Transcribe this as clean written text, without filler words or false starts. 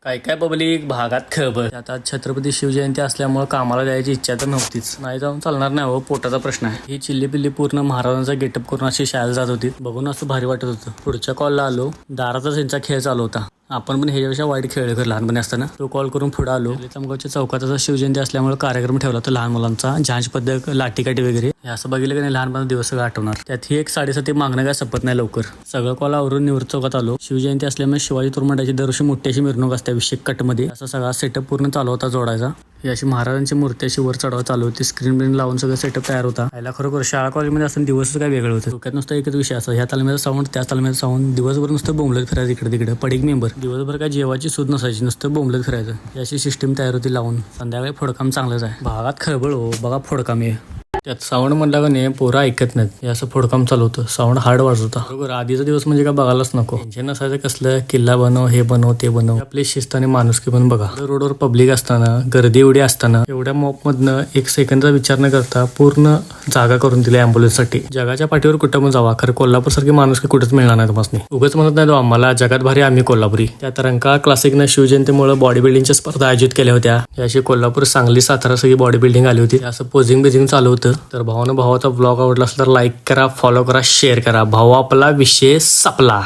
काय काय पब्लिक भागात खबर आता छत्रपती शिवजयंती असल्यामुळे कामाला जायची इच्छा तर नव्हतीच. नाही जाऊन चालणार नाही हो, पोटाचा प्रश्न आहे. ही चिल्ली पिल्ली पूर्ण महाराजांचा गेटअप करून अशी शाळेला जात होती. बघून असं भारी वाटत होतं. पुढच्या कॉलला आलो, दारातच यांचा खेळ चालू होता. आपण पण ह्याच्यापेक्षा वाईट खेळ कर लहानपणी असताना. तो कॉल करून पुढे आलो. चमगावच्या चौकात शिवजयंती असल्यामुळे कार्यक्रम ठेवला होता लहान मुलांचा, झांज पद्धत, लाठीकाठी वगैरे. हे असं बघितलं की नाही लहानपणा दिवस सगळं आठवणार. त्यात ही एक 7:30 मागणं काय संपत नाही लवकर. सगळं कॉल आवरून निवृत्त चौकात आलो. शिवजयंती असल्यामुळे शिवाजी तोरमाड्याची दरवर्षी मोठी अशी मिरवणूक असते अभिषेक कटमध्ये. असा सगळा सेटअप पूर्ण चालू होता जोडायचा. ही अशी महाराजांची मूर्ती अशी वर चढवा चालू होती. स्क्रीन ब्रीन लावून सगळं सेटअप तयार होता. याला खरोखर शाळा कॉलेजमध्ये असताना दिवसच काय वेगळं होतं. डोक्यात नुसतं एकच विषय असा, ह्या तालमीचा साऊंड त्या तालमीचा साऊंड. दिवसभर नुसतं बोंबलत फिरायचं इकडे तिकडे. पडीक मेंबर दिवसभर काय जेवाची सूद नसायची, नुसतं बोंबलत फिरायचं. याची सिस्टीम तयार होती लावून. संध्याकाळी फोडकाम चांगलंच आहे. भागात खळबळ हो, बघा फोडकाम आहे. त्यात साऊंड म्हणला का नाही पोरं ऐकत नाहीत. हे असं फोडकाम चालू होतं. साऊंड हार्ड वाजत होता. बरोबर आधीचा दिवस म्हणजे काय बघायलाच नको. टेन्शन नसायचं कसलं किल्ला बनव, हे बनव, ते बनव. आपली शिस्त आणि माणुसकी पण बघा. रोडवर पब्लिक असताना, गर्दी एवढी असताना, एवढ्या मॉप मधनं एक सेकंडचा विचार न करता पूर्ण जागा करून दिली ॲम्ब्युलन्ससाठी. जगाच्या पाठीवर कुठं पण जावा, खरं कोल्हापूर सारखी माणुसकी कुठेच मिळणार नाही तुम्हाला. उगाच म्हणत नाही आम्हाला जगात भारी आम्ही कोल्हापुरी. त्यात रंकाळा क्लासिकनं शिवजयंतीमुळे बॉडी बिल्डिंगच्या स्पर्धा आयोजित केल्या होत्या. याशी कोल्हापूर, सांगली, सातारा सगळी बॉडी बिल्डिंग आली होती. असं पोझिंग बिझिंग चालू होतं. तर भावाचा ब्लॉग आवडला असेल तर लाईक करा, फॉलो करा, शेअर करा. भाऊ आपला विषय संपला.